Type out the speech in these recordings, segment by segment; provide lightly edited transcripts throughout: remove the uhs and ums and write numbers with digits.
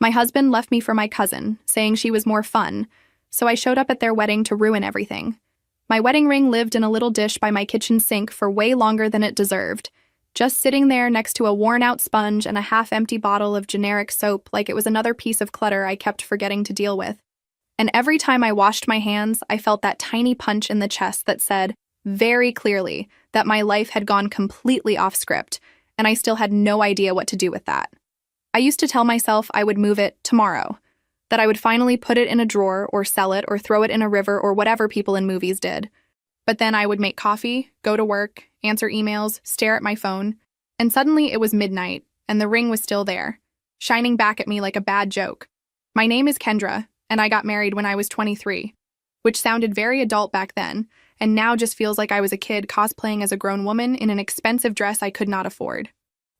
My husband left me for my cousin, saying she was more fun, so I showed up at their wedding to ruin everything. My wedding ring lived in a little dish by my kitchen sink for way longer than it deserved, just sitting there next to a worn-out sponge and a half-empty bottle of generic soap like it was another piece of clutter I kept forgetting to deal with. And every time I washed my hands, I felt that tiny punch in the chest that said, very clearly, that my life had gone completely off script, and I still had no idea what to do with that. I used to tell myself I would move it tomorrow, that I would finally put it in a drawer or sell it or throw it in a river or whatever people in movies did. But then I would make coffee, go to work, answer emails, stare at my phone, and suddenly it was midnight, and the ring was still there, shining back at me like a bad joke. My name is Kendra, and I got married when I was 23, which sounded very adult back then, and now just feels like I was a kid cosplaying as a grown woman in an expensive dress I could not afford.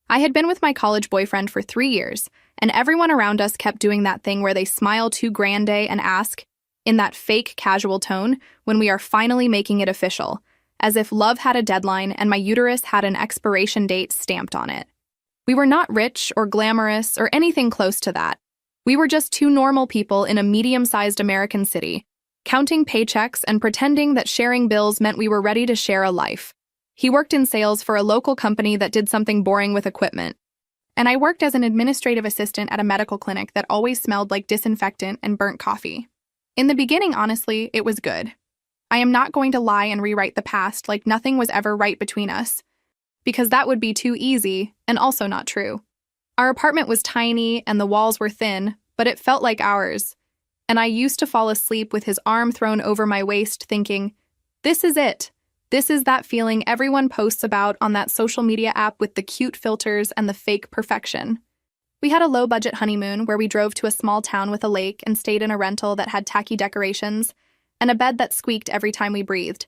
I had been with my college boyfriend for 3 years, and everyone around us kept doing that thing where they smile too grande and ask, in that fake casual tone, when we are finally making it official, as if love had a deadline and my uterus had an expiration date stamped on it. We were not rich or glamorous or anything close to that. We were just two normal people in a medium-sized American city, counting paychecks and pretending that sharing bills meant we were ready to share a life. He worked in sales for a local company that did something boring with equipment, and I worked as an administrative assistant at a medical clinic that always smelled like disinfectant and burnt coffee. In the beginning, honestly, it was good. I am not going to lie and rewrite the past like nothing was ever right between us, because that would be too easy and also not true. Our apartment was tiny and the walls were thin, but it felt like ours, and I used to fall asleep with his arm thrown over my waist thinking, this is it. This is that feeling everyone posts about on that social media app with the cute filters and the fake perfection. We had a low-budget honeymoon where we drove to a small town with a lake and stayed in a rental that had tacky decorations and a bed that squeaked every time we breathed.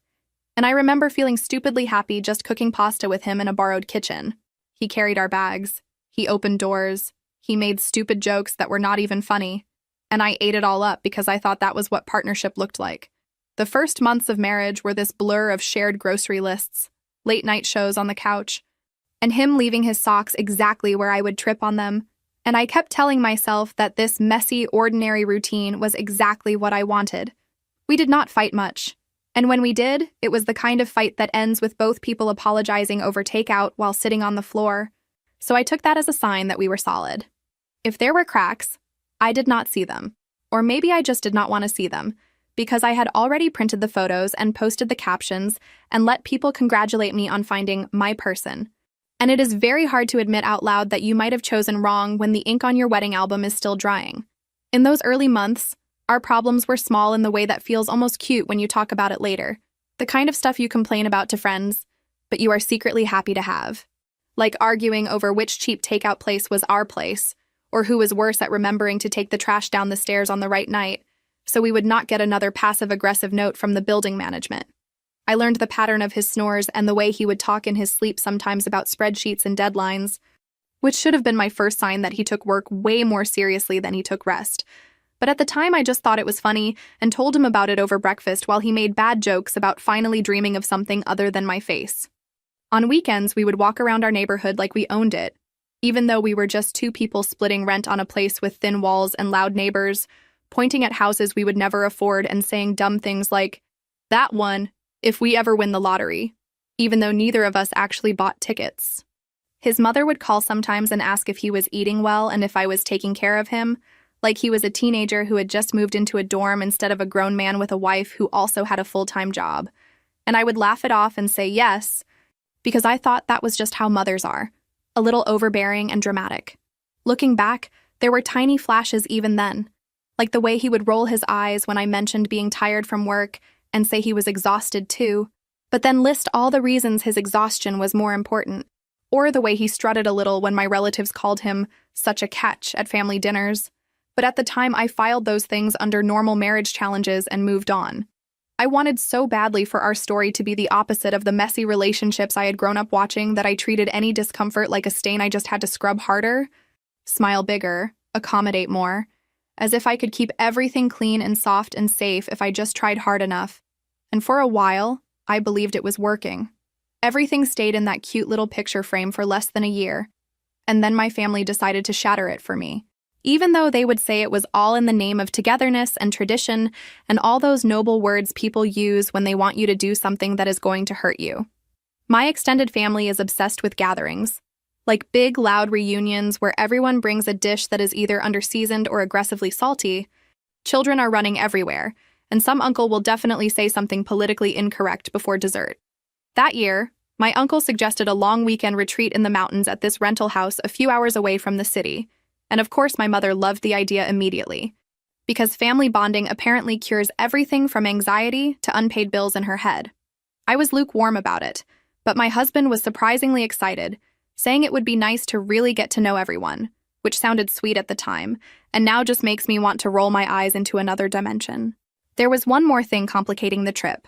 And I remember feeling stupidly happy just cooking pasta with him in a borrowed kitchen. He carried our bags. He opened doors. He made stupid jokes that were not even funny. And I ate it all up because I thought that was what partnership looked like. The first months of marriage were this blur of shared grocery lists, late-night shows on the couch, and him leaving his socks exactly where I would trip on them, and I kept telling myself that this messy, ordinary routine was exactly what I wanted. We did not fight much, and when we did, it was the kind of fight that ends with both people apologizing over takeout while sitting on the floor, so I took that as a sign that we were solid. If there were cracks, I did not see them, or maybe I just did not want to see them, because I had already printed the photos and posted the captions and let people congratulate me on finding my person. And it is very hard to admit out loud that you might have chosen wrong when the ink on your wedding album is still drying. In those early months, our problems were small in the way that feels almost cute when you talk about it later. The kind of stuff you complain about to friends, but you are secretly happy to have. Like arguing over which cheap takeout place was our place, or who was worse at remembering to take the trash down the stairs on the right night, so we would not get another passive-aggressive note from the building management. I learned the pattern of his snores and the way he would talk in his sleep sometimes about spreadsheets and deadlines, which should have been my first sign that he took work way more seriously than he took rest. But at the time, I just thought it was funny and told him about it over breakfast while he made bad jokes about finally dreaming of something other than my face. On weekends, we would walk around our neighborhood like we owned it, even though we were just two people splitting rent on a place with thin walls and loud neighbors, pointing at houses we would never afford and saying dumb things like, that one, if we ever win the lottery, even though neither of us actually bought tickets. His mother would call sometimes and ask if he was eating well and if I was taking care of him, like he was a teenager who had just moved into a dorm instead of a grown man with a wife who also had a full-time job. And I would laugh it off and say yes, because I thought that was just how mothers are, a little overbearing and dramatic. Looking back, there were tiny flashes even then, like the way he would roll his eyes when I mentioned being tired from work and say he was exhausted too, but then list all the reasons his exhaustion was more important, or the way he strutted a little when my relatives called him such a catch at family dinners. But at the time, I filed those things under normal marriage challenges and moved on. I wanted so badly for our story to be the opposite of the messy relationships I had grown up watching that I treated any discomfort like a stain I just had to scrub harder, smile bigger, accommodate more, as if I could keep everything clean and soft and safe if I just tried hard enough. And for a while, I believed it was working. Everything stayed in that cute little picture frame for less than a year, and then my family decided to shatter it for me. even though they would say it was all in the name of togetherness and tradition and all those noble words people use when they want you to do something that is going to hurt you. My extended family is obsessed with gatherings, like big, loud reunions where everyone brings a dish that is either underseasoned or aggressively salty. Children are running everywhere, and some uncle will definitely say something politically incorrect before dessert. That year, my uncle suggested a long weekend retreat in the mountains at this rental house a few hours away from the city, and of course my mother loved the idea immediately, because family bonding apparently cures everything from anxiety to unpaid bills in her head. I was lukewarm about it, but my husband was surprisingly excited, saying it would be nice to really get to know everyone, which sounded sweet at the time, and now just makes me want to roll my eyes into another dimension. There was one more thing complicating the trip.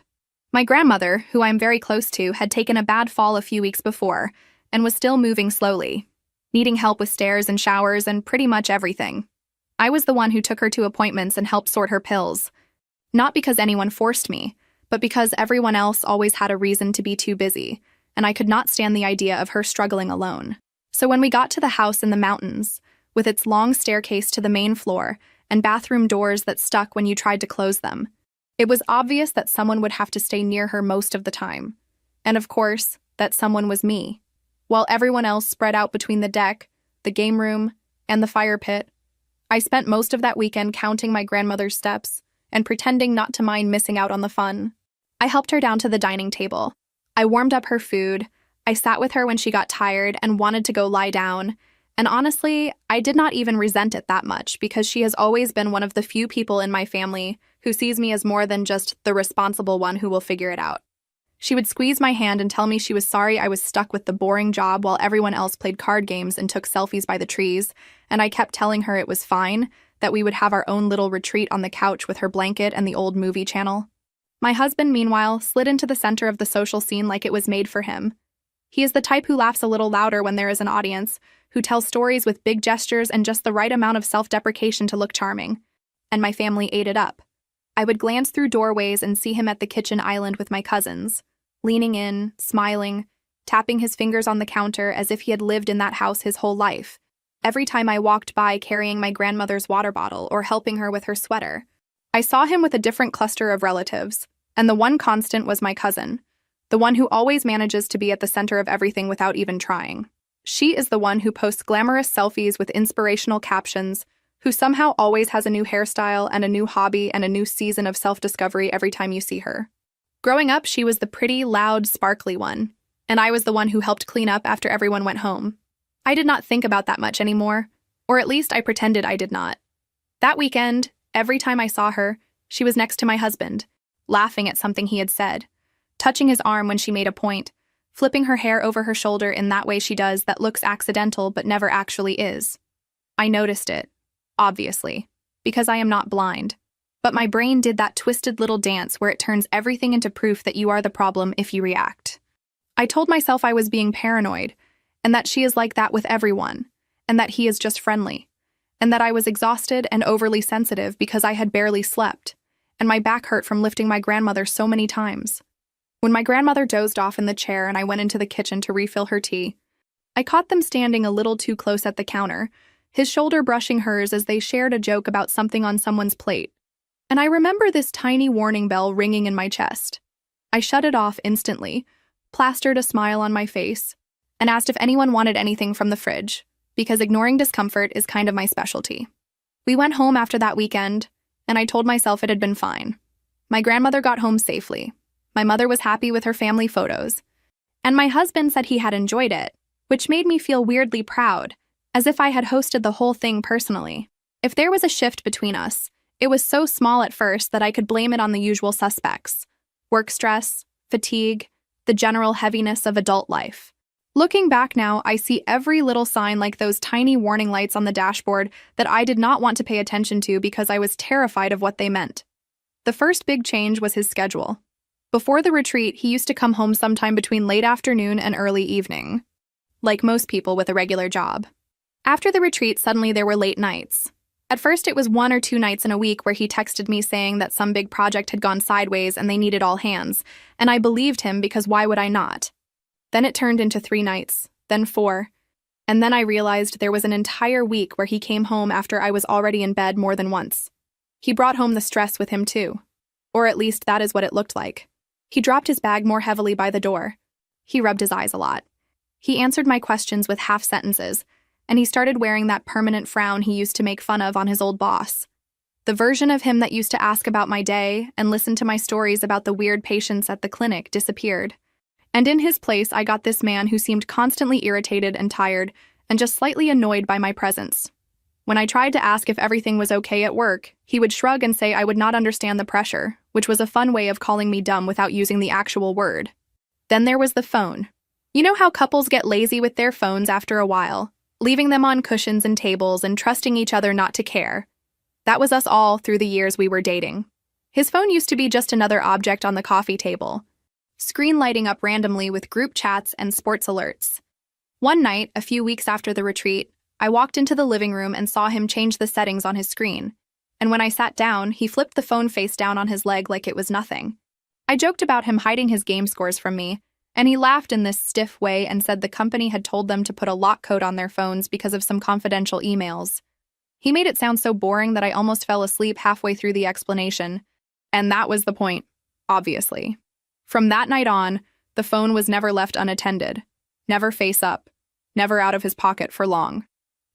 My grandmother, who I'm very close to, had taken a bad fall a few weeks before and was still moving slowly, needing help with stairs and showers and pretty much everything. I was the one who took her to appointments and helped sort her pills. Not because anyone forced me, but because everyone else always had a reason to be too busy, and I could not stand the idea of her struggling alone. So when we got to the house in the mountains, with its long staircase to the main floor and bathroom doors that stuck when you tried to close them, it was obvious that someone would have to stay near her most of the time. And of course, that someone was me. While everyone else spread out between the deck, the game room, and the fire pit, I spent most of that weekend counting my grandmother's steps and pretending not to mind missing out on the fun. I helped her down to the dining table. I warmed up her food. I sat with her when she got tired and wanted to go lie down. And honestly, I did not even resent it that much because she has always been one of the few people in my family who sees me as more than just the responsible one who will figure it out. She would squeeze my hand and tell me she was sorry I was stuck with the boring job while everyone else played card games and took selfies by the trees, and I kept telling her it was fine, that we would have our own little retreat on the couch with her blanket and the old movie channel. My husband, meanwhile, slid into the center of the social scene like it was made for him. He is the type who laughs a little louder when there is an audience, who tells stories with big gestures and just the right amount of self-deprecation to look charming. And my family ate it up. I would glance through doorways and see him at the kitchen island with my cousins, leaning in, smiling, tapping his fingers on the counter as if he had lived in that house his whole life, every time I walked by carrying my grandmother's water bottle or helping her with her sweater. I saw him with a different cluster of relatives, and the one constant was my cousin, the one who always manages to be at the center of everything without even trying. She is the one who posts glamorous selfies with inspirational captions, who somehow always has a new hairstyle and a new hobby and a new season of self-discovery every time you see her. Growing up, she was the pretty, loud, sparkly one, and I was the one who helped clean up after everyone went home. I did not think about that much anymore, or at least I pretended I did not. That weekend, every time I saw her, she was next to my husband, laughing at something he had said, touching his arm when she made a point, flipping her hair over her shoulder in that way she does that looks accidental but never actually is. I noticed it, obviously, because I am not blind. But my brain did that twisted little dance where it turns everything into proof that you are the problem if you react. I told myself I was being paranoid, and that she is like that with everyone, and that he is just friendly, and that I was exhausted and overly sensitive because I had barely slept, and my back hurt from lifting my grandmother so many times. When my grandmother dozed off in the chair and I went into the kitchen to refill her tea, I caught them standing a little too close at the counter, his shoulder brushing hers as they shared a joke about something on someone's plate. And I remember this tiny warning bell ringing in my chest. I shut it off instantly, plastered a smile on my face, and asked if anyone wanted anything from the fridge, because ignoring discomfort is kind of my specialty. We went home after that weekend, and I told myself it had been fine. My grandmother got home safely. My mother was happy with her family photos. And my husband said he had enjoyed it, which made me feel weirdly proud, as if I had hosted the whole thing personally. If there was a shift between us, it was so small at first that I could blame it on the usual suspects: work stress, fatigue, the general heaviness of adult life. Looking back now, I see every little sign like those tiny warning lights on the dashboard that I did not want to pay attention to because I was terrified of what they meant. The first big change was his schedule. Before the retreat, he used to come home sometime between late afternoon and early evening, like most people with a regular job. After the retreat, suddenly there were late nights. At first, it was 1 or 2 nights in a week where he texted me saying that some big project had gone sideways and they needed all hands, and I believed him because why would I not? Then it turned into 3 nights, then 4. And then I realized there was an entire week where he came home after I was already in bed more than once. He brought home the stress with him too. Or at least that is what it looked like. He dropped his bag more heavily by the door. He rubbed his eyes a lot. He answered my questions with half sentences, and he started wearing that permanent frown he used to make fun of on his old boss. The version of him that used to ask about my day and listen to my stories about the weird patients at the clinic disappeared. And in his place, I got this man who seemed constantly irritated and tired and just slightly annoyed by my presence. When I tried to ask if everything was okay at work, he would shrug and say I would not understand the pressure, which was a fun way of calling me dumb without using the actual word. Then there was the phone. You know how couples get lazy with their phones after a while, leaving them on cushions and tables and trusting each other not to care? That was us all through the years we were dating. His phone used to be just another object on the coffee table, screen lighting up randomly with group chats and sports alerts. One night, a few weeks after the retreat, I walked into the living room and saw him change the settings on his screen. And when I sat down, he flipped the phone face down on his leg like it was nothing. I joked about him hiding his game scores from me, and he laughed in this stiff way and said the company had told them to put a lock code on their phones because of some confidential emails. He made it sound so boring that I almost fell asleep halfway through the explanation. And that was the point, obviously. From that night on, the phone was never left unattended, never face up, never out of his pocket for long.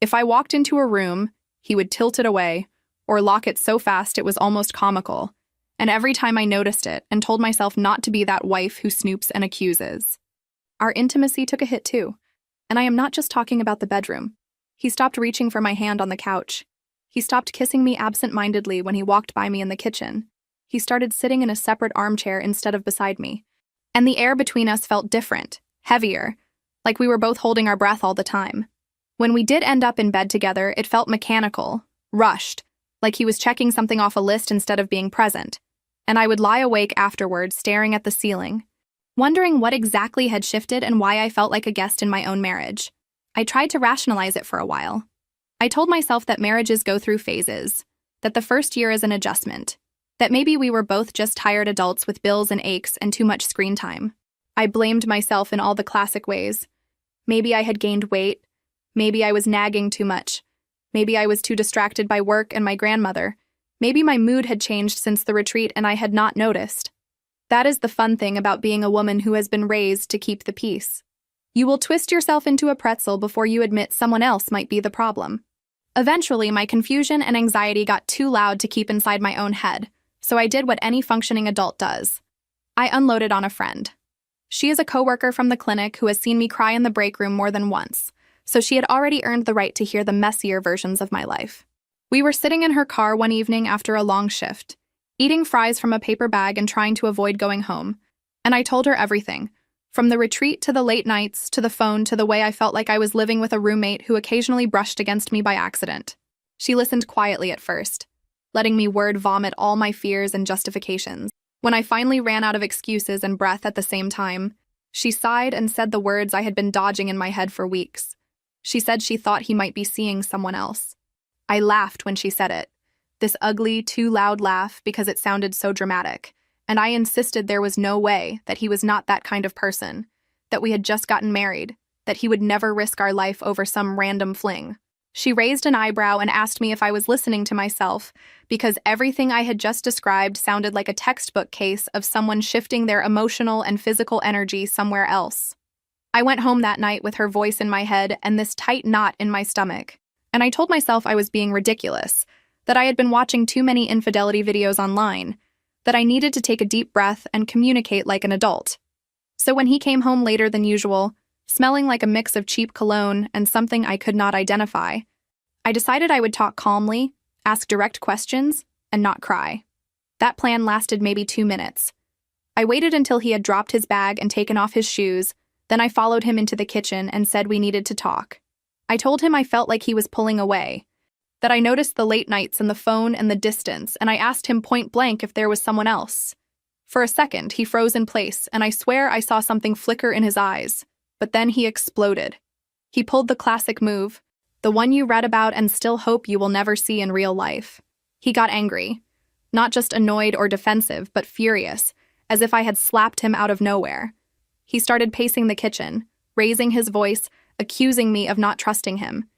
If I walked into a room, he would tilt it away, or lock it so fast it was almost comical, and every time I noticed it and told myself not to be that wife who snoops and accuses. Our intimacy took a hit too, and I am not just talking about the bedroom. He stopped reaching for my hand on the couch. He stopped kissing me absent-mindedly when he walked by me in the kitchen. He started sitting in a separate armchair instead of beside me. And the air between us felt different, heavier, like we were both holding our breath all the time. When we did end up in bed together, it felt mechanical, rushed, like he was checking something off a list instead of being present. And I would lie awake afterward, staring at the ceiling, wondering what exactly had shifted and why I felt like a guest in my own marriage. I tried to rationalize it for a while. I told myself that marriages go through phases, that the first year is an adjustment, that maybe we were both just tired adults with bills and aches and too much screen time. I blamed myself in all the classic ways. Maybe I had gained weight. Maybe I was nagging too much. Maybe I was too distracted by work and my grandmother. Maybe my mood had changed since the retreat and I had not noticed. That is the fun thing about being a woman who has been raised to keep the peace. You will twist yourself into a pretzel before you admit someone else might be the problem. Eventually, my confusion and anxiety got too loud to keep inside my own head, so I did what any functioning adult does. I unloaded on a friend. She is a coworker from the clinic who has seen me cry in the break room more than once, so she had already earned the right to hear the messier versions of my life. We were sitting in her car one evening after a long shift, eating fries from a paper bag and trying to avoid going home, and I told her everything, from the retreat to the late nights, to the phone, to the way I felt like I was living with a roommate who occasionally brushed against me by accident. She listened quietly at first, letting me word vomit all my fears and justifications. When I finally ran out of excuses and breath at the same time, she sighed and said the words I had been dodging in my head for weeks. She said she thought he might be seeing someone else. I laughed when she said it, this ugly, too loud laugh because it sounded so dramatic, and I insisted there was no way, that he was not that kind of person, that we had just gotten married, that he would never risk our life over some random fling. She raised an eyebrow and asked me if I was listening to myself, because everything I had just described sounded like a textbook case of someone shifting their emotional and physical energy somewhere else. I went home that night with her voice in my head and this tight knot in my stomach, and I told myself I was being ridiculous, that I had been watching too many infidelity videos online, that I needed to take a deep breath and communicate like an adult. So when he came home later than usual, smelling like a mix of cheap cologne and something I could not identify, I decided I would talk calmly, ask direct questions, and not cry. That plan lasted maybe 2 minutes. I waited until he had dropped his bag and taken off his shoes, then I followed him into the kitchen and said we needed to talk. I told him I felt like he was pulling away, that I noticed the late nights and the phone and the distance, and I asked him point blank if there was someone else. For a second, he froze in place, and I swear I saw something flicker in his eyes. But then he exploded. He pulled the classic move, the one you read about and still hope you will never see in real life. He got angry. Not just annoyed or defensive, but furious, as if I had slapped him out of nowhere. He started pacing the kitchen, raising his voice, accusing me of not trusting him,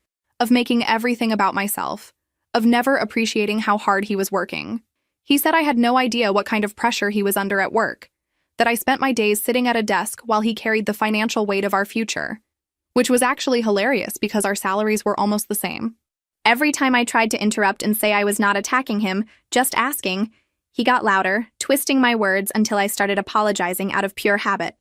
of making everything about myself, of never appreciating how hard he was working. He said I had no idea what kind of pressure he was under at work, that I spent my days sitting at a desk while he carried the financial weight of our future, which was actually hilarious because our salaries were almost the same. Every time I tried to interrupt and say I was not attacking him, just asking, he got louder, twisting my words until I started apologizing out of pure habit.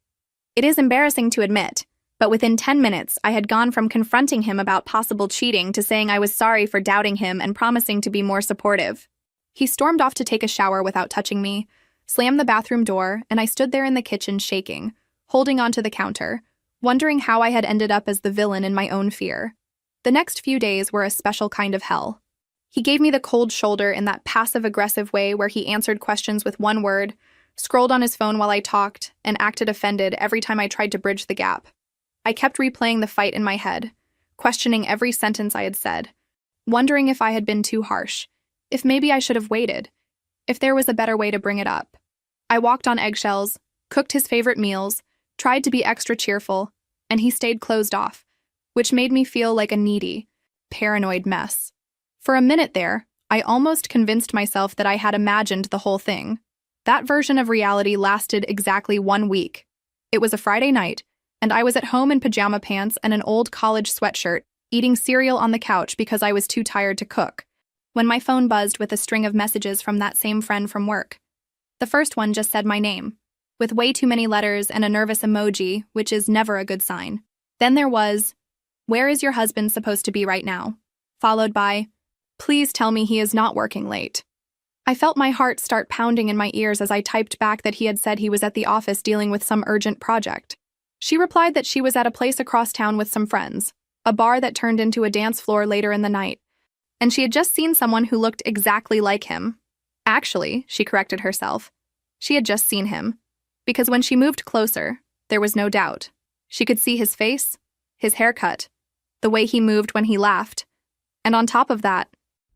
It is embarrassing to admit, but within 10 minutes, I had gone from confronting him about possible cheating to saying I was sorry for doubting him and promising to be more supportive. He stormed off to take a shower without touching me, slammed the bathroom door, and I stood there in the kitchen shaking, holding onto the counter, wondering how I had ended up as the villain in my own fear. The next few days were a special kind of hell. He gave me the cold shoulder in that passive-aggressive way where he answered questions with one word, scrolled on his phone while I talked, and acted offended every time I tried to bridge the gap. I kept replaying the fight in my head, questioning every sentence I had said, wondering if I had been too harsh, if maybe I should have waited, if there was a better way to bring it up. I walked on eggshells, cooked his favorite meals, tried to be extra cheerful, and he stayed closed off, which made me feel like a needy, paranoid mess. For a minute there, I almost convinced myself that I had imagined the whole thing. That version of reality lasted exactly 1 week. It was a Friday night, and I was at home in pajama pants and an old college sweatshirt, eating cereal on the couch because I was too tired to cook, when my phone buzzed with a string of messages from that same friend from work. The first one just said my name, with way too many letters and a nervous emoji, which is never a good sign. Then there was, "Where is your husband supposed to be right now?" Followed by, "Please tell me he is not working late." I felt my heart start pounding in my ears as I typed back that he had said he was at the office dealing with some urgent project. She replied that she was at a place across town with some friends, a bar that turned into a dance floor later in the night, and she had just seen someone who looked exactly like him. Actually, she corrected herself, she had just seen him, because when she moved closer, there was no doubt. She could see his face, his haircut, the way he moved when he laughed, and on top of that,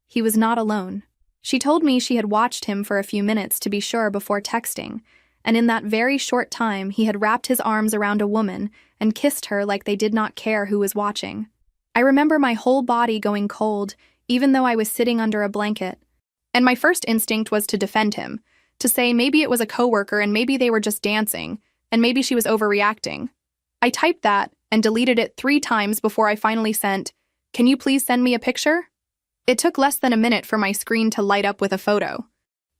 he was not alone. She told me she had watched him for a few minutes to be sure before texting, and in that very short time he had wrapped his arms around a woman and kissed her like they did not care who was watching. I remember my whole body going cold, even though I was sitting under a blanket, and my first instinct was to defend him, to say maybe it was a coworker and maybe they were just dancing, and maybe she was overreacting. I typed that and deleted it 3 times before I finally sent, "Can you please send me a picture?" It took less than a minute for my screen to light up with a photo.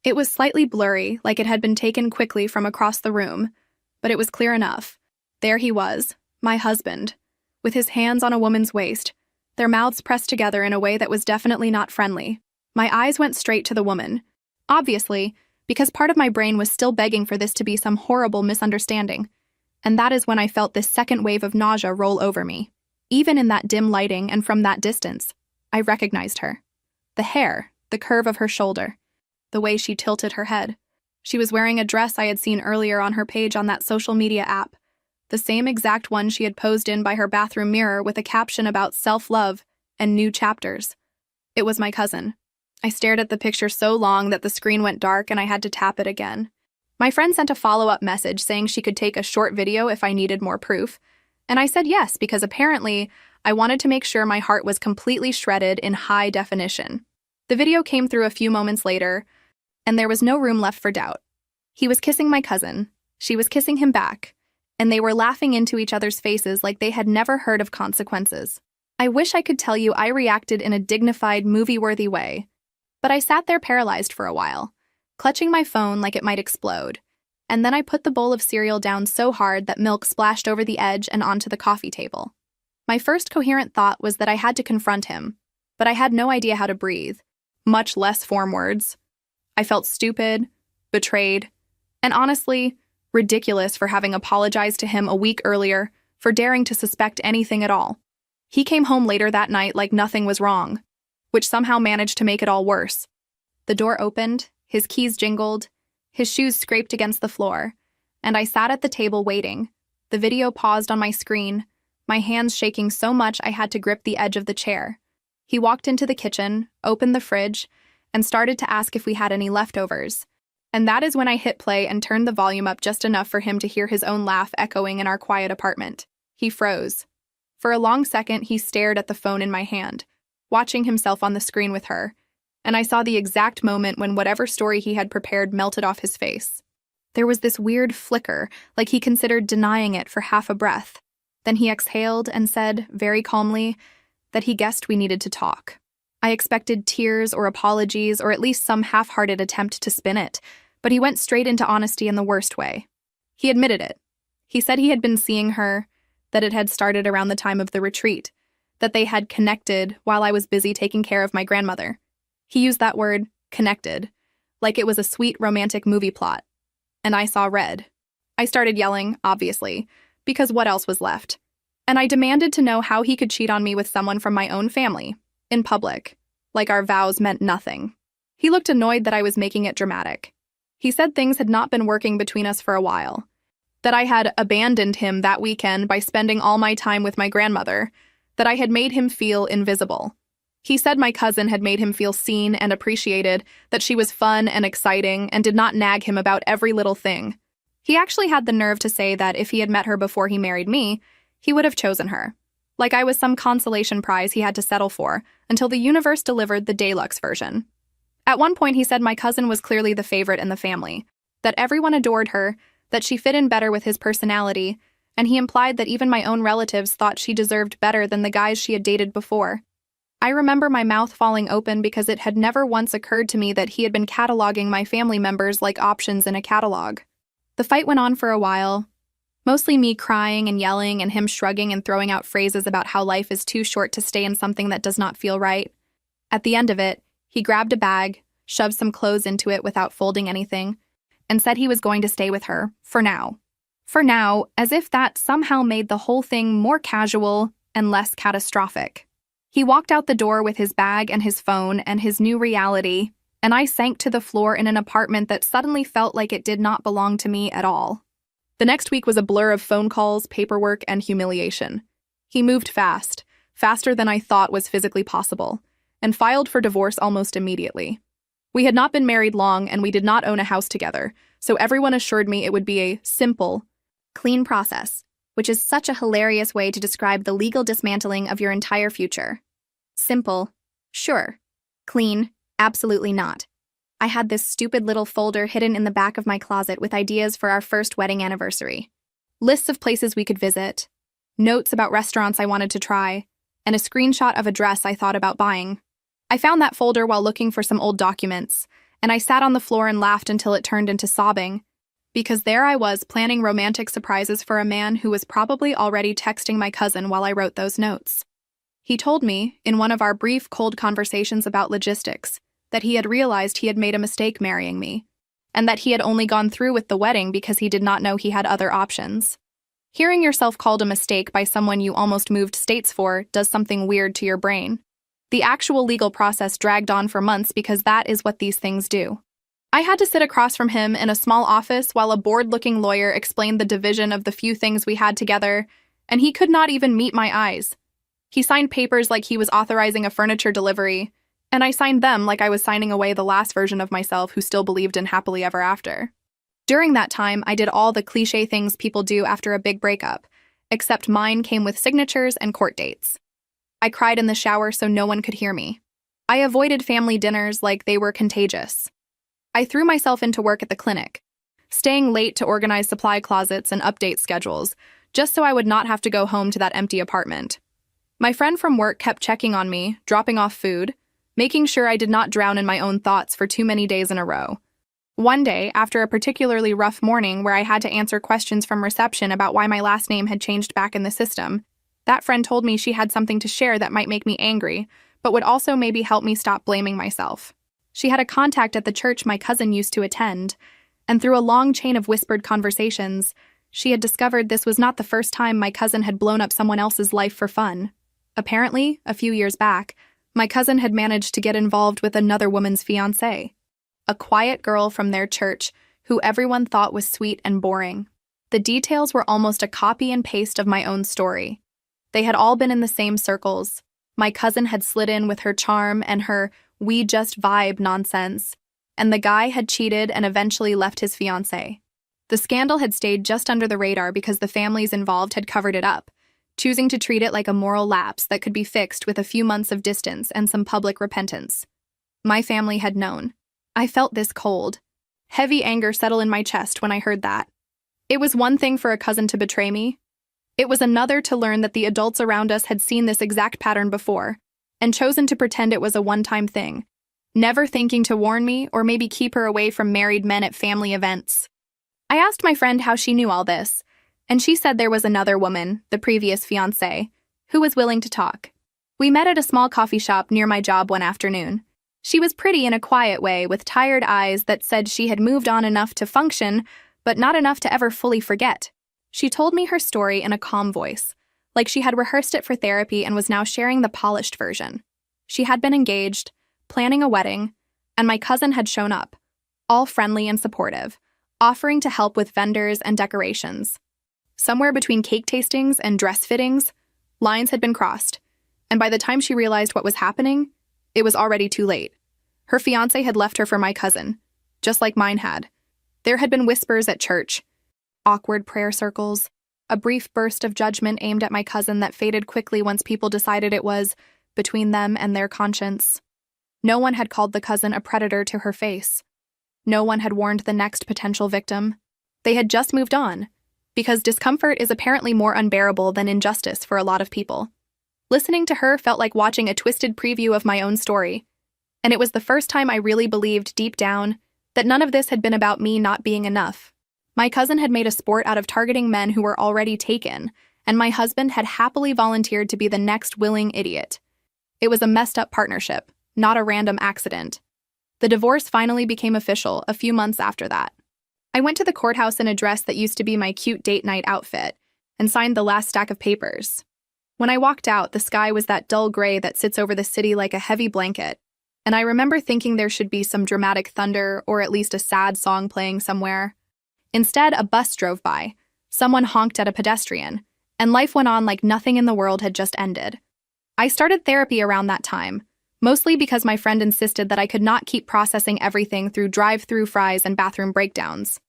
It was slightly blurry, like it had been taken quickly from across the room, but it was clear enough. There he was, my husband, with his hands on a woman's waist, their mouths pressed together in a way that was definitely not friendly. My eyes went straight to the woman, obviously, because part of my brain was still begging for this to be some horrible misunderstanding, and that is when I felt this second wave of nausea roll over me. Even in that dim lighting and from that distance, I recognized her. The hair, the curve of her shoulder, the way she tilted her head. She was wearing a dress I had seen earlier on her page on that social media app, the same exact one she had posed in by her bathroom mirror with a caption about self-love and new chapters. It was my cousin. I stared at the picture so long that the screen went dark and I had to tap it again. My friend sent a follow-up message saying she could take a short video if I needed more proof, and I said yes because apparently I wanted to make sure my heart was completely shredded in high definition. The video came through a few moments later, and there was no room left for doubt. He was kissing my cousin, she was kissing him back, and they were laughing into each other's faces like they had never heard of consequences. I wish I could tell you I reacted in a dignified, movie-worthy way, but I sat there paralyzed for a while, clutching my phone like it might explode, and then I put the bowl of cereal down so hard that milk splashed over the edge and onto the coffee table. My first coherent thought was that I had to confront him, but I had no idea how to breathe, much less form words. I felt stupid, betrayed, and honestly, ridiculous for having apologized to him a week earlier for daring to suspect anything at all. He came home later that night like nothing was wrong, which somehow managed to make it all worse. The door opened, his keys jingled, his shoes scraped against the floor, and I sat at the table waiting. The video paused on my screen, my hands shaking so much I had to grip the edge of the chair. He walked into the kitchen, opened the fridge, and started to ask if we had any leftovers. And that is when I hit play and turned the volume up just enough for him to hear his own laugh echoing in our quiet apartment. He froze. For a long second, he stared at the phone in my hand, watching himself on the screen with her, and I saw the exact moment when whatever story he had prepared melted off his face. There was this weird flicker, like he considered denying it for half a breath. Then he exhaled and said, very calmly, that he guessed we needed to talk. I expected tears or apologies or at least some half-hearted attempt to spin it, but he went straight into honesty in the worst way. He admitted it. He said he had been seeing her, that it had started around the time of the retreat, that they had connected while I was busy taking care of my grandmother. He used that word, connected, like it was a sweet romantic movie plot. And I saw red. I started yelling, obviously, because what else was left? And I demanded to know how he could cheat on me with someone from my own family, in public, like our vows meant nothing. He looked annoyed that I was making it dramatic. He said things had not been working between us for a while, that I had abandoned him that weekend by spending all my time with my grandmother, that I had made him feel invisible. He said my cousin had made him feel seen and appreciated, that she was fun and exciting and did not nag him about every little thing. He actually had the nerve to say that if he had met her before he married me, he would have chosen her. Like I was some consolation prize he had to settle for, until the universe delivered the deluxe version. At one point he said my cousin was clearly the favorite in the family, that everyone adored her, that she fit in better with his personality, and he implied that even my own relatives thought she deserved better than the guys she had dated before. I remember my mouth falling open because it had never once occurred to me that he had been cataloging my family members like options in a catalog. The fight went on for a while, mostly me crying and yelling and him shrugging and throwing out phrases about how life is too short to stay in something that does not feel right. At the end of it, he grabbed a bag, shoved some clothes into it without folding anything, and said he was going to stay with her, for now. For now, as if that somehow made the whole thing more casual and less catastrophic. He walked out the door with his bag and his phone and his new reality, and I sank to the floor in an apartment that suddenly felt like it did not belong to me at all. The next week was a blur of phone calls, paperwork, and humiliation. He moved fast, faster than I thought was physically possible, and filed for divorce almost immediately. We had not been married long and we did not own a house together, so everyone assured me it would be a simple, clean process, which is such a hilarious way to describe the legal dismantling of your entire future. Simple, sure. Clean, absolutely not. I had this stupid little folder hidden in the back of my closet with ideas for our first wedding anniversary. Lists of places we could visit, notes about restaurants I wanted to try, and a screenshot of a dress I thought about buying. I found that folder while looking for some old documents, and I sat on the floor and laughed until it turned into sobbing, because there I was planning romantic surprises for a man who was probably already texting my cousin while I wrote those notes. He told me, in one of our brief cold conversations about logistics, that he had realized he had made a mistake marrying me, and that he had only gone through with the wedding because he did not know he had other options. Hearing yourself called a mistake by someone you almost moved states for does something weird to your brain. The actual legal process dragged on for months because that is what these things do. I had to sit across from him in a small office while a bored-looking lawyer explained the division of the few things we had together, and he could not even meet my eyes. He signed papers like he was authorizing a furniture delivery, and I signed them like I was signing away the last version of myself who still believed in happily ever after. During that time, I did all the cliché things people do after a big breakup, except mine came with signatures and court dates. I cried in the shower so no one could hear me. I avoided family dinners like they were contagious. I threw myself into work at the clinic, staying late to organize supply closets and update schedules, just so I would not have to go home to that empty apartment. My friend from work kept checking on me, dropping off food, making sure I did not drown in my own thoughts for too many days in a row. One day, after a particularly rough morning where I had to answer questions from reception about why my last name had changed back in the system, that friend told me she had something to share that might make me angry, but would also maybe help me stop blaming myself. She had a contact at the church my cousin used to attend, and through a long chain of whispered conversations, she had discovered this was not the first time my cousin had blown up someone else's life for fun. Apparently, a few years back, my cousin had managed to get involved with another woman's fiancé, a quiet girl from their church who everyone thought was sweet and boring. The details were almost a copy and paste of my own story. They had all been in the same circles. My cousin had slid in with her charm and her "we just vibe" nonsense, and the guy had cheated and eventually left his fiancée. The scandal had stayed just under the radar because the families involved had covered it up, choosing to treat it like a moral lapse that could be fixed with a few months of distance and some public repentance. My family had known. I felt this cold, heavy anger settle in my chest when I heard that. It was one thing for a cousin to betray me. It was another to learn that the adults around us had seen this exact pattern before and chosen to pretend it was a one-time thing, never thinking to warn me or maybe keep her away from married men at family events. I asked my friend how she knew all this, and she said there was another woman, the previous fiancé, who was willing to talk. We met at a small coffee shop near my job one afternoon. She was pretty in a quiet way, with tired eyes that said she had moved on enough to function, but not enough to ever fully forget. She told me her story in a calm voice, like she had rehearsed it for therapy and was now sharing the polished version. She had been engaged, planning a wedding, and my cousin had shown up, all friendly and supportive, offering to help with vendors and decorations. Somewhere between cake tastings and dress fittings, lines had been crossed, and by the time she realized what was happening, it was already too late. Her fiancé had left her for my cousin, just like mine had. There had been whispers at church, awkward prayer circles, a brief burst of judgment aimed at my cousin that faded quickly once people decided it was between them and their conscience. No one had called the cousin a predator to her face. No one had warned the next potential victim. They had just moved on, because discomfort is apparently more unbearable than injustice for a lot of people. Listening to her felt like watching a twisted preview of my own story, and it was the first time I really believed deep down that none of this had been about me not being enough. My cousin had made a sport out of targeting men who were already taken, and my husband had happily volunteered to be the next willing idiot. It was a messed up partnership, not a random accident. The divorce finally became official a few months after that. I went to the courthouse in a dress that used to be my cute date night outfit and signed the last stack of papers. When I walked out, the sky was that dull gray that sits over the city like a heavy blanket, and I remember thinking there should be some dramatic thunder or at least a sad song playing somewhere. Instead, a bus drove by, someone honked at a pedestrian, and life went on like nothing in the world had just ended. I started therapy around that time, mostly because my friend insisted that I could not keep processing everything through drive-through fries and bathroom breakdowns.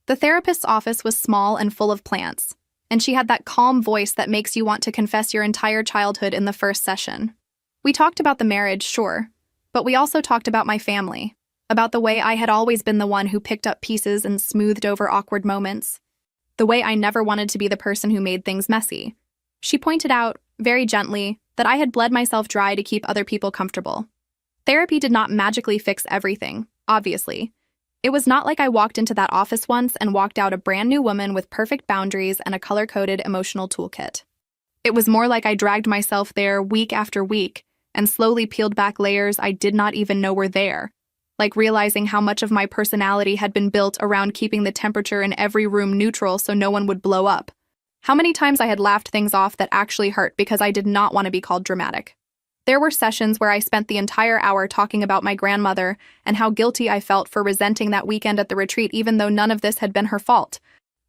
The therapist's office was small and full of plants, and she had that calm voice that makes you want to confess your entire childhood in the first session. We talked about the marriage, sure, but we also talked about my family, about the way I had always been the one who picked up pieces and smoothed over awkward moments, the way I never wanted to be the person who made things messy. She pointed out, very gently, that I had bled myself dry to keep other people comfortable. Therapy did not magically fix everything, obviously. It was not like I walked into that office once and walked out a brand new woman with perfect boundaries and a color-coded emotional toolkit. It was more like I dragged myself there week after week and slowly peeled back layers I did not even know were there, like realizing how much of my personality had been built around keeping the temperature in every room neutral so no one would blow up. How many times I had laughed things off that actually hurt because I did not want to be called dramatic. There were sessions where I spent the entire hour talking about my grandmother and how guilty I felt for resenting that weekend at the retreat even though none of this had been her fault.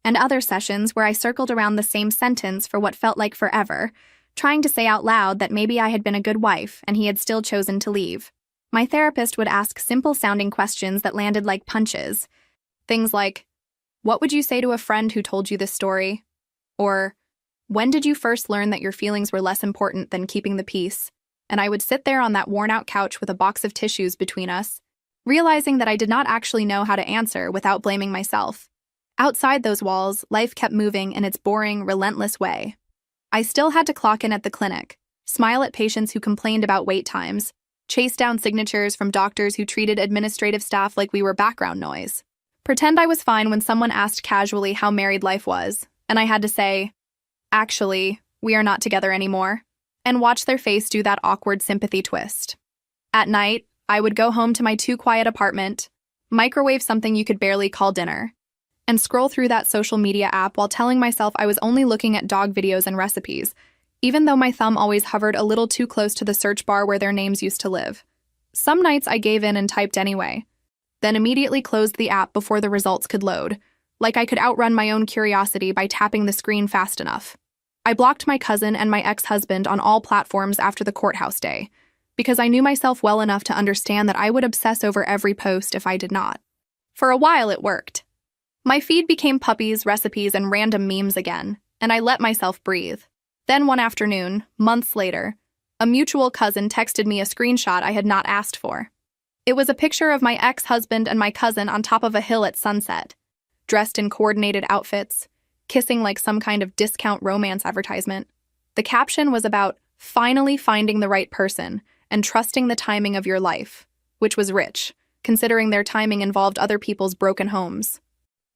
And other sessions where I circled around the same sentence for what felt like forever, trying to say out loud that maybe I had been a good wife and he had still chosen to leave. My therapist would ask simple-sounding questions that landed like punches. Things like, "What would you say to a friend who told you this story?" Or, "When did you first learn that your feelings were less important than keeping the peace?" And I would sit there on that worn-out couch with a box of tissues between us, realizing that I did not actually know how to answer without blaming myself. Outside those walls, life kept moving in its boring, relentless way. I still had to clock in at the clinic, smile at patients who complained about wait times, chase down signatures from doctors who treated administrative staff like we were background noise, pretend I was fine when someone asked casually how married life was, and I had to say, "Actually, we are not together anymore," and watch their face do that awkward sympathy twist. At night, I would go home to my too-quiet apartment, microwave something you could barely call dinner, and scroll through that social media app while telling myself I was only looking at dog videos and recipes, even though my thumb always hovered a little too close to the search bar where their names used to live. Some nights I gave in and typed anyway, then immediately closed the app before the results could load, like I could outrun my own curiosity by tapping the screen fast enough. I blocked my cousin and my ex-husband on all platforms after the courthouse day, because I knew myself well enough to understand that I would obsess over every post if I did not. For a while, it worked. My feed became puppies, recipes, and random memes again, and I let myself breathe. Then one afternoon, months later, a mutual cousin texted me a screenshot I had not asked for. It was a picture of my ex-husband and my cousin on top of a hill at sunset, dressed in coordinated outfits, kissing like some kind of discount romance advertisement. The caption was about finally finding the right person and trusting the timing of your life, which was rich, considering their timing involved other people's broken homes.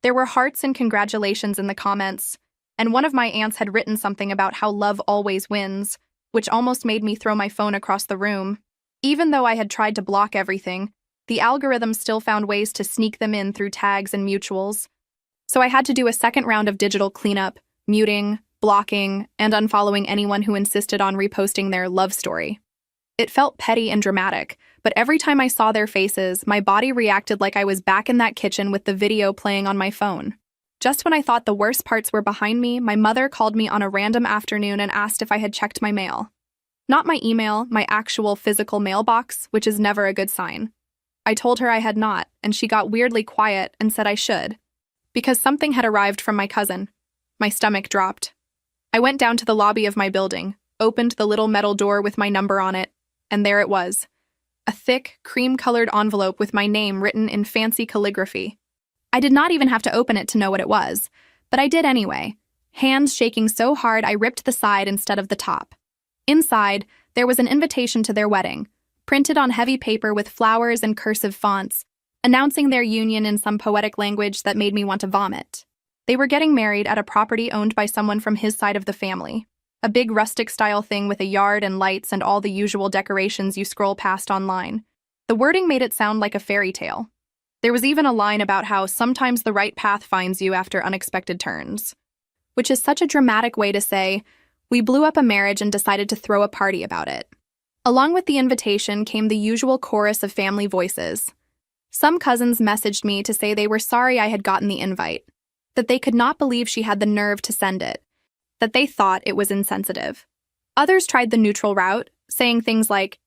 There were hearts and congratulations in the comments, and one of my aunts had written something about how love always wins, which almost made me throw my phone across the room. Even though I had tried to block everything, the algorithm still found ways to sneak them in through tags and mutuals. So I had to do a second round of digital cleanup, muting, blocking, and unfollowing anyone who insisted on reposting their love story. It felt petty and dramatic, but every time I saw their faces, my body reacted like I was back in that kitchen with the video playing on my phone. Just when I thought the worst parts were behind me, my mother called me on a random afternoon and asked if I had checked my mail. Not my email, my actual physical mailbox, which is never a good sign. I told her I had not, and she got weirdly quiet and said I should. Because something had arrived from my cousin. My stomach dropped. I went down to the lobby of my building, opened the little metal door with my number on it, and there it was. A thick, cream-colored envelope with my name written in fancy calligraphy. I did not even have to open it to know what it was, but I did anyway, hands shaking so hard I ripped the side instead of the top. Inside, there was an invitation to their wedding, printed on heavy paper with flowers and cursive fonts, announcing their union in some poetic language that made me want to vomit. They were getting married at a property owned by someone from his side of the family, a big rustic-style thing with a yard and lights and all the usual decorations you scroll past online. The wording made it sound like a fairy tale. There was even a line about how sometimes the right path finds you after unexpected turns, which is such a dramatic way to say, we blew up a marriage and decided to throw a party about it. Along with the invitation came the usual chorus of family voices. Some cousins messaged me to say they were sorry I had gotten the invite, that they could not believe she had the nerve to send it, that they thought it was insensitive. Others tried the neutral route, saying things like,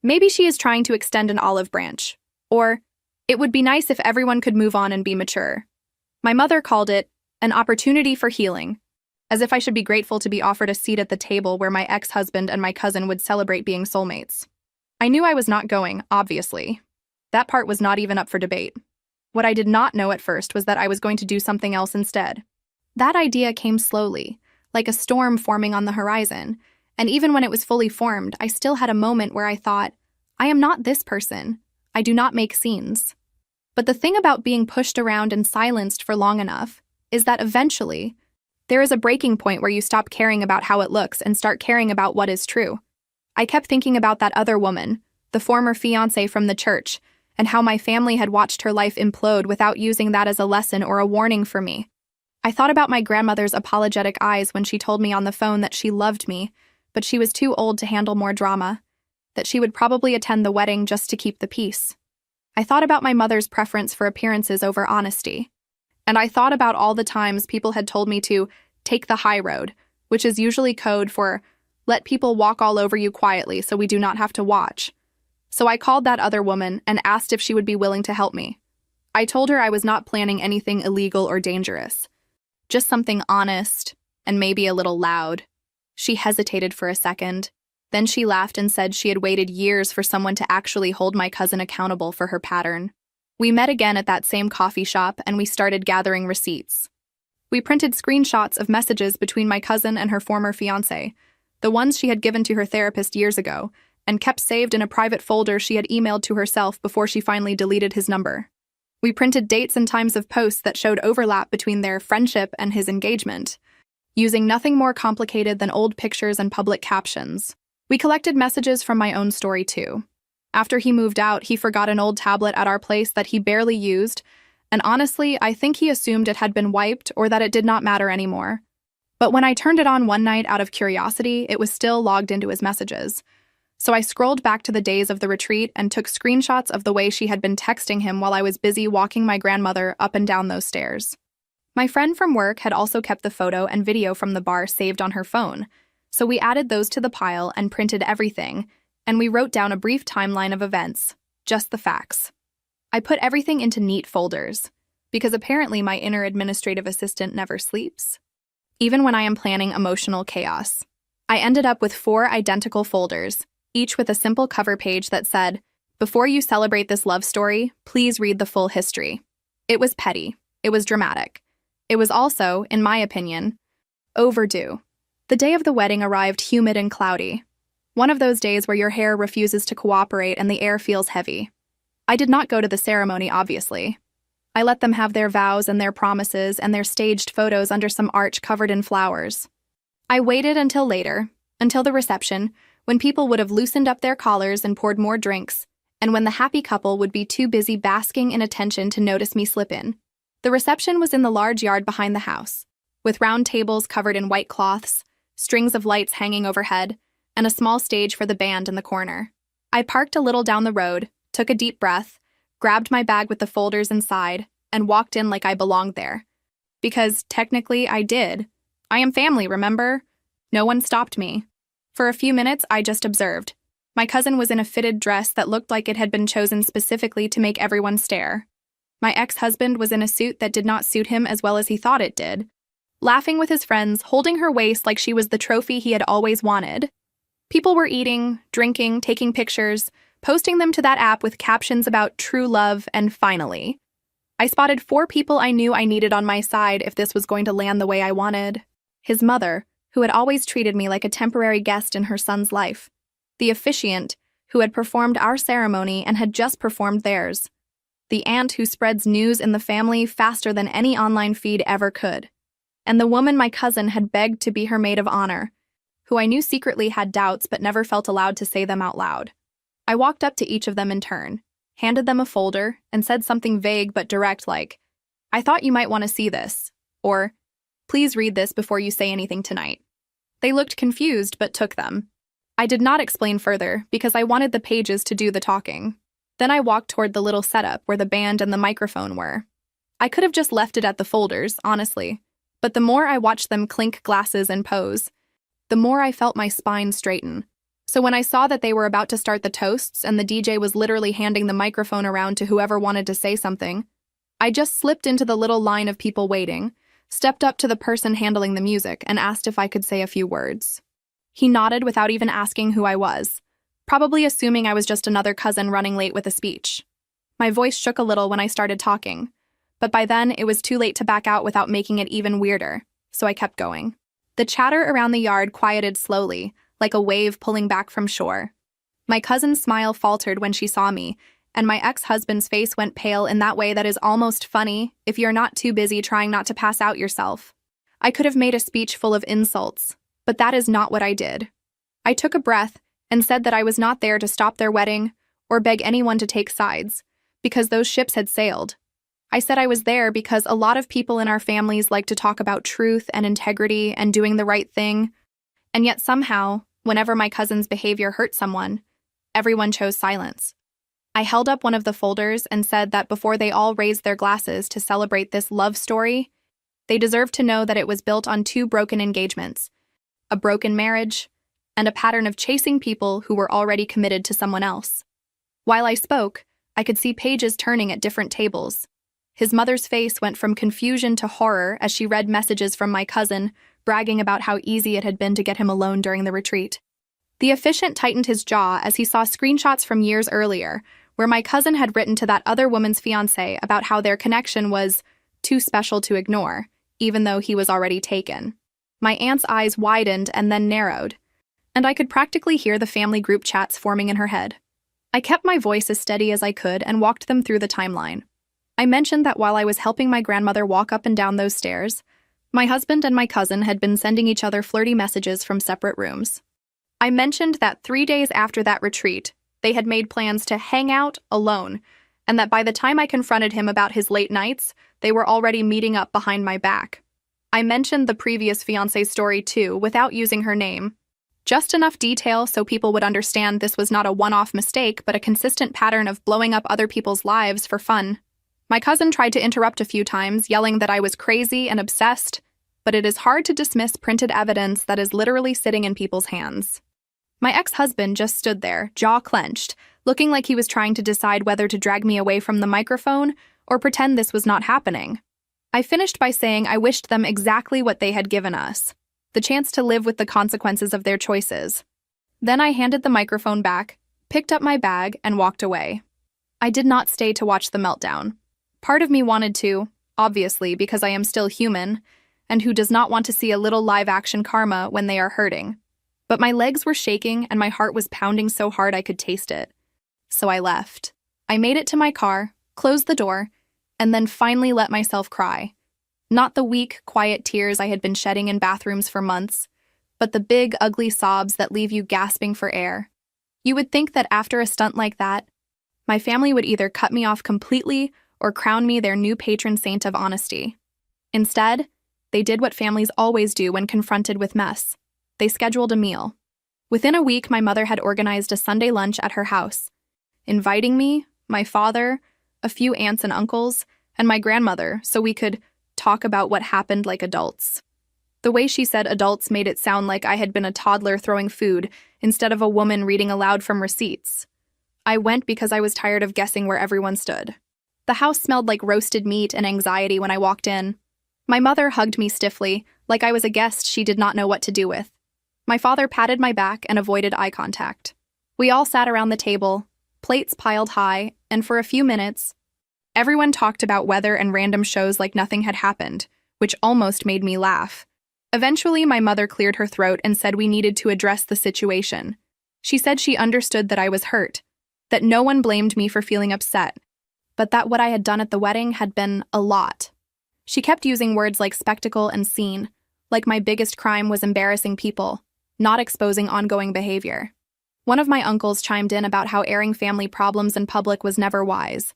maybe she is trying to extend an olive branch, or it would be nice if everyone could move on and be mature. My mother called it an opportunity for healing, as if I should be grateful to be offered a seat at the table where my ex-husband and my cousin would celebrate being soulmates. I knew I was not going, obviously. That part was not even up for debate. What I did not know at first was that I was going to do something else instead. That idea came slowly, like a storm forming on the horizon, and even when it was fully formed, I still had a moment where I thought, I am not this person. I do not make scenes. But the thing about being pushed around and silenced for long enough is that eventually, there is a breaking point where you stop caring about how it looks and start caring about what is true. I kept thinking about that other woman, the former fiancé from the church, and how my family had watched her life implode without using that as a lesson or a warning for me. I thought about my grandmother's apologetic eyes when she told me on the phone that she loved me, but she was too old to handle more drama, that she would probably attend the wedding just to keep the peace. I thought about my mother's preference for appearances over honesty. And I thought about all the times people had told me to take the high road, which is usually code for let people walk all over you quietly so we do not have to watch. So I called that other woman and asked if she would be willing to help me. I told her I was not planning anything illegal or dangerous, just something honest and maybe a little loud. She hesitated for a second. Then she laughed and said she had waited years for someone to actually hold my cousin accountable for her pattern. We met again at that same coffee shop and we started gathering receipts. We printed screenshots of messages between my cousin and her former fiancé, the ones she had given to her therapist years ago, and kept saved in a private folder she had emailed to herself before she finally deleted his number. We printed dates and times of posts that showed overlap between their friendship and his engagement, using nothing more complicated than old pictures and public captions. We collected messages from my own story too. After he moved out, he forgot an old tablet at our place that he barely used, and honestly, I think he assumed it had been wiped or that it did not matter anymore. But when I turned it on one night out of curiosity, it was still logged into his messages. So I scrolled back to the days of the retreat and took screenshots of the way she had been texting him while I was busy walking my grandmother up and down those stairs. My friend from work had also kept the photo and video from the bar saved on her phone, so we added those to the pile and printed everything, and we wrote down a brief timeline of events, just the facts. I put everything into neat folders, because apparently my inner administrative assistant never sleeps, even when I am planning emotional chaos. I ended up with 4 identical folders, each with a simple cover page that said, "Before you celebrate this love story, please read the full history." It was petty. It was dramatic. It was also, in my opinion, overdue. The day of the wedding arrived humid and cloudy. One of those days where your hair refuses to cooperate and the air feels heavy. I did not go to the ceremony, obviously. I let them have their vows and their promises and their staged photos under some arch covered in flowers. I waited until later, until the reception, when people would have loosened up their collars and poured more drinks, and when the happy couple would be too busy basking in attention to notice me slip in. The reception was in the large yard behind the house, with round tables covered in white cloths, strings of lights hanging overhead, and a small stage for the band in the corner. I parked a little down the road, took a deep breath, grabbed my bag with the folders inside, and walked in like I belonged there. Because, technically, I did. I am family, remember? No one stopped me. For a few minutes, I just observed. My cousin was in a fitted dress that looked like it had been chosen specifically to make everyone stare. My ex-husband was in a suit that did not suit him as well as he thought it did, laughing with his friends, holding her waist like she was the trophy he had always wanted. People were eating, drinking, taking pictures, posting them to that app with captions about true love and finally. I spotted 4 people I knew I needed on my side if this was going to land the way I wanted. His mother, who had always treated me like a temporary guest in her son's life. The officiant, who had performed our ceremony and had just performed theirs. The aunt who spreads news in the family faster than any online feed ever could. And the woman my cousin had begged to be her maid of honor, who I knew secretly had doubts but never felt allowed to say them out loud. I walked up to each of them in turn, handed them a folder, and said something vague but direct like, "I thought you might want to see this," or, "Please read this before you say anything tonight." They looked confused but took them. I did not explain further because I wanted the pages to do the talking. Then I walked toward the little setup where the band and the microphone were. I could have just left it at the folders, honestly, but the more I watched them clink glasses and pose, the more I felt my spine straighten. So when I saw that they were about to start the toasts and the DJ was literally handing the microphone around to whoever wanted to say something, I just slipped into the little line of people waiting, stepped up to the person handling the music, and asked if I could say a few words. He nodded without even asking who I was, probably assuming I was just another cousin running late with a speech. My voice shook a little when I started talking, but by then it was too late to back out without making it even weirder, so I kept going. The chatter around the yard quieted slowly, like a wave pulling back from shore. My cousin's smile faltered when she saw me, and my ex-husband's face went pale in that way that is almost funny if you're not too busy trying not to pass out yourself. I could have made a speech full of insults, but that is not what I did. I took a breath and said that I was not there to stop their wedding or beg anyone to take sides, because those ships had sailed. I said I was there because a lot of people in our families like to talk about truth and integrity and doing the right thing, and yet somehow, whenever my cousin's behavior hurt someone, everyone chose silence. I held up one of the folders and said that before they all raised their glasses to celebrate this love story, they deserved to know that it was built on 2 broken engagements, a broken marriage, and a pattern of chasing people who were already committed to someone else. While I spoke, I could see pages turning at different tables. His mother's face went from confusion to horror as she read messages from my cousin, bragging about how easy it had been to get him alone during the retreat. The officiant tightened his jaw as he saw screenshots from years earlier, where my cousin had written to that other woman's fiancé about how their connection was too special to ignore, even though he was already taken. My aunt's eyes widened and then narrowed, and I could practically hear the family group chats forming in her head. I kept my voice as steady as I could and walked them through the timeline. I mentioned that while I was helping my grandmother walk up and down those stairs, my husband and my cousin had been sending each other flirty messages from separate rooms. I mentioned that 3 days after that retreat, they had made plans to hang out alone, and that by the time I confronted him about his late nights, they were already meeting up behind my back. I mentioned the previous fiancé's story too, without using her name. Just enough detail so people would understand this was not a one-off mistake, but a consistent pattern of blowing up other people's lives for fun. My cousin tried to interrupt a few times, yelling that I was crazy and obsessed, but it is hard to dismiss printed evidence that is literally sitting in people's hands. My ex-husband just stood there, jaw clenched, looking like he was trying to decide whether to drag me away from the microphone or pretend this was not happening. I finished by saying I wished them exactly what they had given us. the chance to live with the consequences of their choices. Then I handed the microphone back, picked up my bag, and walked away. I did not stay to watch the meltdown. Part of me wanted to, obviously, because I am still human, and who does not want to see a little live-action karma when they are hurting. But my legs were shaking and my heart was pounding so hard I could taste it. So I left. I made it to my car, closed the door, and then finally let myself cry. Not the weak, quiet tears I had been shedding in bathrooms for months, but the big, ugly sobs that leave you gasping for air. You would think that after a stunt like that, my family would either cut me off completely or crown me their new patron saint of honesty. Instead, they did what families always do when confronted with mess. They scheduled a meal. Within a week, my mother had organized a Sunday lunch at her house, inviting me, my father, a few aunts and uncles, and my grandmother so we could talk about what happened like adults. The way she said adults made it sound like I had been a toddler throwing food instead of a woman reading aloud from receipts. I went because I was tired of guessing where everyone stood. The house smelled like roasted meat and anxiety when I walked in. My mother hugged me stiffly, like I was a guest she did not know what to do with. My father patted my back and avoided eye contact. We all sat around the table, plates piled high, and for a few minutes, everyone talked about weather and random shows like nothing had happened, which almost made me laugh. Eventually, my mother cleared her throat and said we needed to address the situation. She said she understood that I was hurt, that no one blamed me for feeling upset, but that what I had done at the wedding had been a lot. She kept using words like spectacle and scene, like my biggest crime was embarrassing people, not exposing ongoing behavior. One of my uncles chimed in about how airing family problems in public was never wise,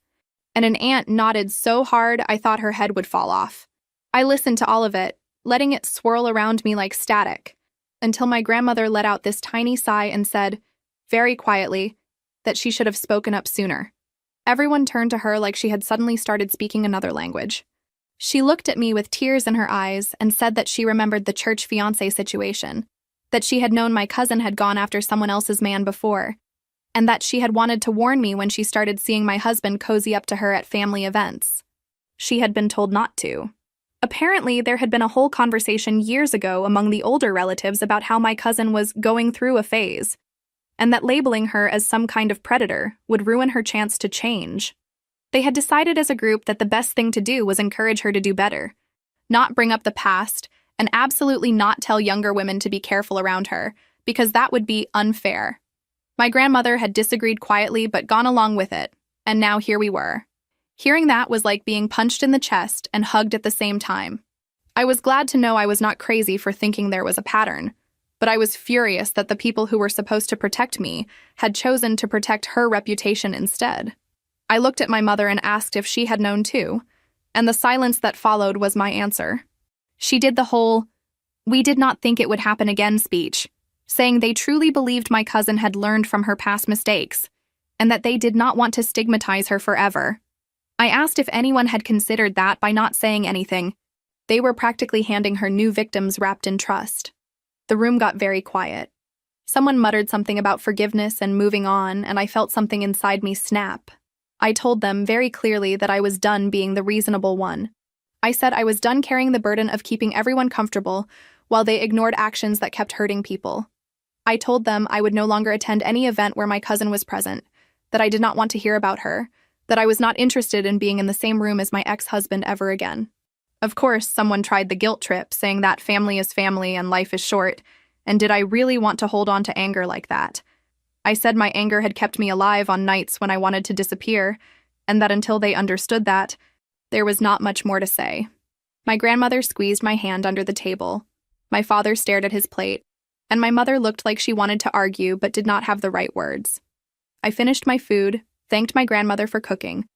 and an aunt nodded so hard I thought her head would fall off. I listened to all of it, letting it swirl around me like static, until my grandmother let out this tiny sigh and said, very quietly, that she should have spoken up sooner. Everyone turned to her like she had suddenly started speaking another language. She looked at me with tears in her eyes and said that she remembered the church fiancé situation, that she had known my cousin had gone after someone else's man before, and that she had wanted to warn me when she started seeing my husband cozy up to her at family events. She had been told not to. Apparently, there had been a whole conversation years ago among the older relatives about how my cousin was going through a phase, and that labeling her as some kind of predator would ruin her chance to change. They had decided as a group that the best thing to do was encourage her to do better, not bring up the past, and absolutely not tell younger women to be careful around her, because that would be unfair. My grandmother had disagreed quietly but gone along with it, and now here we were. Hearing that was like being punched in the chest and hugged at the same time. I was glad to know I was not crazy for thinking there was a pattern, but I was furious that the people who were supposed to protect me had chosen to protect her reputation instead. I looked at my mother and asked if she had known too, and the silence that followed was my answer. She did the whole, "We did not think it would happen again" speech, saying they truly believed my cousin had learned from her past mistakes, and that they did not want to stigmatize her forever. I asked if anyone had considered that by not saying anything. They were practically handing her new victims wrapped in trust. The room got very quiet. Someone muttered something about forgiveness and moving on, and I felt something inside me snap. I told them very clearly that I was done being the reasonable one. I said I was done carrying the burden of keeping everyone comfortable while they ignored actions that kept hurting people. I told them I would no longer attend any event where my cousin was present, that I did not want to hear about her, that I was not interested in being in the same room as my ex-husband ever again. Of course, someone tried the guilt trip, saying that family is family and life is short, and did I really want to hold on to anger like that? I said my anger had kept me alive on nights when I wanted to disappear, and that until they understood that, there was not much more to say. My grandmother squeezed my hand under the table. My father stared at his plate, and my mother looked like she wanted to argue but did not have the right words. I finished my food, thanked my grandmother for cooking,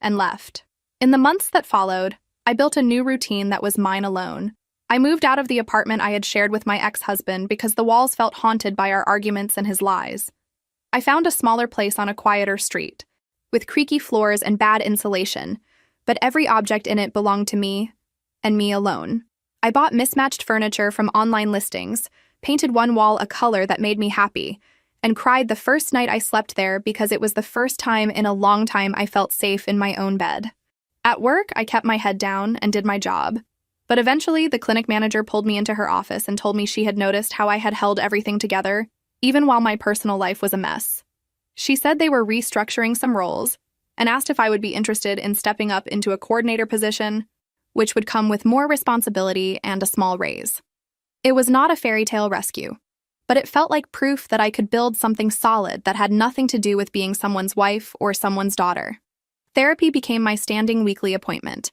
and left. In the months that followed, I built a new routine that was mine alone. I moved out of the apartment I had shared with my ex-husband because the walls felt haunted by our arguments and his lies. I found a smaller place on a quieter street, with creaky floors and bad insulation, but every object in it belonged to me, and me alone. I bought mismatched furniture from online listings, painted one wall a color that made me happy, and cried the first night I slept there because it was the first time in a long time I felt safe in my own bed. At work, I kept my head down and did my job. But eventually, the clinic manager pulled me into her office and told me she had noticed how I had held everything together, even while my personal life was a mess. She said they were restructuring some roles and asked if I would be interested in stepping up into a coordinator position, which would come with more responsibility and a small raise. It was not a fairy tale rescue, but it felt like proof that I could build something solid that had nothing to do with being someone's wife or someone's daughter. Therapy became my standing weekly appointment,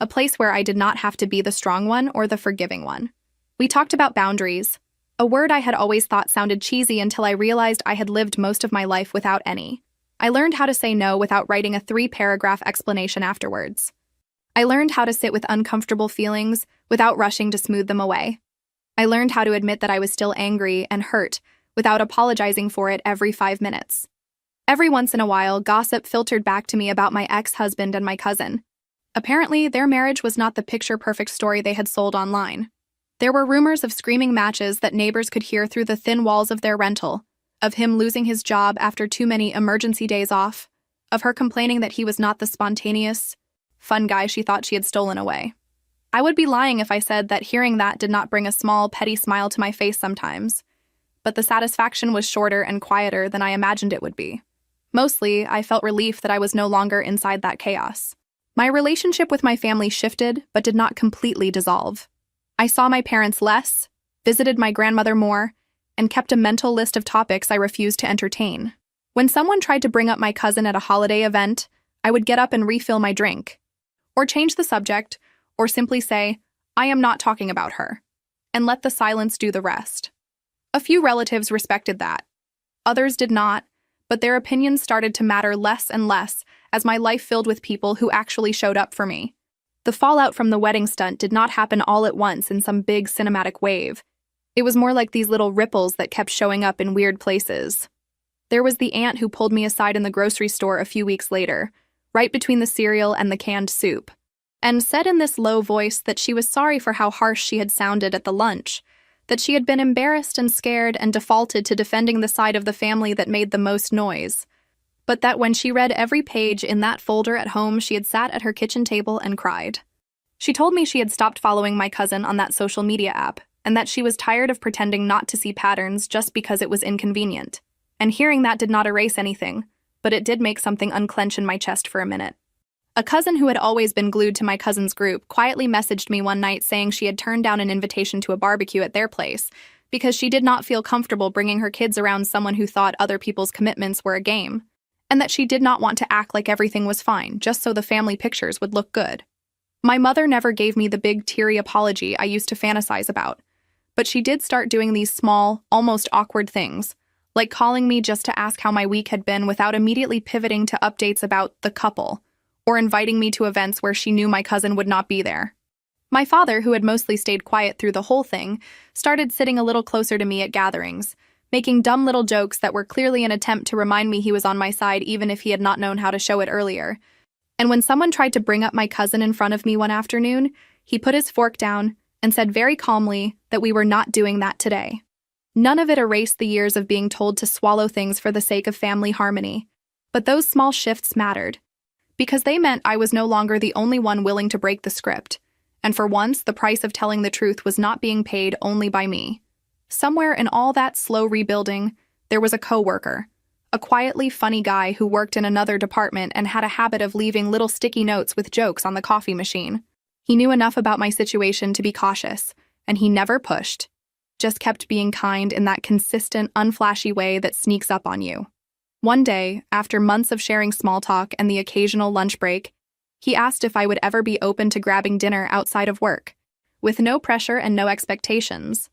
a place where I did not have to be the strong one or the forgiving one. We talked about boundaries, a word I had always thought sounded cheesy until I realized I had lived most of my life without any. I learned how to say no without writing a 3-paragraph explanation afterwards. I learned how to sit with uncomfortable feelings without rushing to smooth them away. I learned how to admit that I was still angry and hurt without apologizing for it every 5 minutes. Every once in a while, gossip filtered back to me about my ex-husband and my cousin. Apparently, their marriage was not the picture-perfect story they had sold online. There were rumors of screaming matches that neighbors could hear through the thin walls of their rental, of him losing his job after too many emergency days off, of her complaining that he was not the spontaneous, fun guy she thought she had stolen away. I would be lying if I said that hearing that did not bring a small, petty smile to my face sometimes, but the satisfaction was shorter and quieter than I imagined it would be. Mostly, I felt relief that I was no longer inside that chaos. My relationship with my family shifted, but did not completely dissolve. I saw my parents less, visited my grandmother more, and kept a mental list of topics I refused to entertain. When someone tried to bring up my cousin at a holiday event, I would get up and refill my drink, or change the subject, or simply say, "I am not talking about her," and let the silence do the rest. A few relatives respected that. Others did not, but their opinions started to matter less and less as my life filled with people who actually showed up for me. The fallout from the wedding stunt did not happen all at once in some big cinematic wave. It was more like these little ripples that kept showing up in weird places. There was the aunt who pulled me aside in the grocery store a few weeks later, right between the cereal and the canned soup, and said in this low voice that she was sorry for how harsh she had sounded at the lunch, that she had been embarrassed and scared and defaulted to defending the side of the family that made the most noise, but that when she read every page in that folder at home, she had sat at her kitchen table and cried. She told me she had stopped following my cousin on that social media app, and that she was tired of pretending not to see patterns just because it was inconvenient. And hearing that did not erase anything, but it did make something unclench in my chest for a minute. A cousin who had always been glued to my cousin's group quietly messaged me one night saying she had turned down an invitation to a barbecue at their place because she did not feel comfortable bringing her kids around someone who thought other people's commitments were a game, and that she did not want to act like everything was fine just so the family pictures would look good. My mother never gave me the big teary apology I used to fantasize about, but she did start doing these small, almost awkward things, like calling me just to ask how my week had been without immediately pivoting to updates about the couple, or inviting me to events where she knew my cousin would not be there. My father, who had mostly stayed quiet through the whole thing, started sitting a little closer to me at gatherings, making dumb little jokes that were clearly an attempt to remind me he was on my side even if he had not known how to show it earlier. And when someone tried to bring up my cousin in front of me one afternoon, he put his fork down and said very calmly that we were not doing that today. None of it erased the years of being told to swallow things for the sake of family harmony, but those small shifts mattered, because they meant I was no longer the only one willing to break the script, and for once the price of telling the truth was not being paid only by me. Somewhere in all that slow rebuilding, there was a coworker, a quietly funny guy who worked in another department and had a habit of leaving little sticky notes with jokes on the coffee machine. He knew enough about my situation to be cautious, and he never pushed, just kept being kind in that consistent, unflashy way that sneaks up on you. One day, after months of sharing small talk and the occasional lunch break, he asked if I would ever be open to grabbing dinner outside of work, with no pressure and no expectations.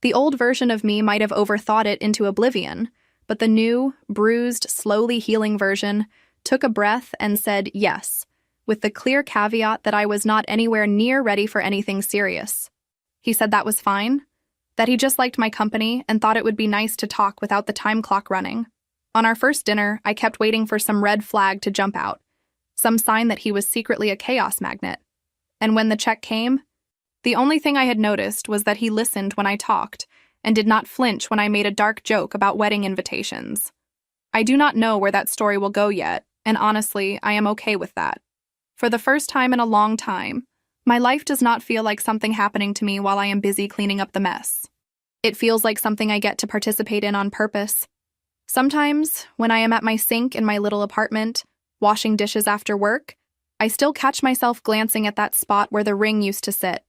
The old version of me might have overthought it into oblivion, but the new, bruised, slowly healing version took a breath and said yes, with the clear caveat that I was not anywhere near ready for anything serious. He said that was fine, that he just liked my company and thought it would be nice to talk without the time clock running. On our first dinner, I kept waiting for some red flag to jump out, some sign that he was secretly a chaos magnet. And when the check came, the only thing I had noticed was that he listened when I talked and did not flinch when I made a dark joke about wedding invitations. I do not know where that story will go yet, and honestly, I am okay with that. For the first time in a long time, My life does not feel like something happening to me while I am busy cleaning up the mess. It feels like something I get to participate in on purpose. Sometimes, when I am at my sink in my little apartment, washing dishes after work, I still catch myself glancing at that spot where the ring used to sit.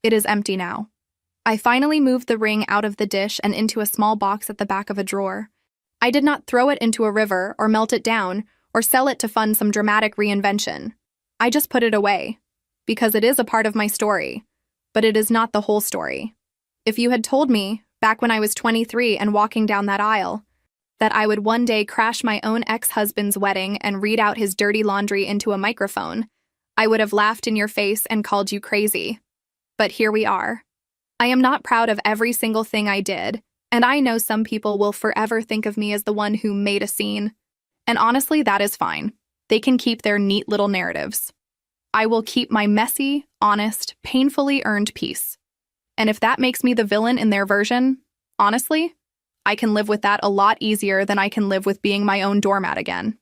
It is empty now. I finally moved the ring out of the dish and into a small box at the back of a drawer. I did not throw it into a river or melt it down or sell it to fund some dramatic reinvention. I just put it away, because it is a part of my story, but it is not the whole story. If you had told me, back when I was 23 and walking down that aisle, that I would one day crash my own ex-husband's wedding and read out his dirty laundry into a microphone, I would have laughed in your face and called you crazy. But here we are. I am not proud of every single thing I did, and I know some people will forever think of me as the one who made a scene. And honestly, that is fine. They can keep their neat little narratives. I will keep my messy, honest, painfully earned peace. And if that makes me the villain in their version, honestly, I can live with that a lot easier than I can live with being my own doormat again.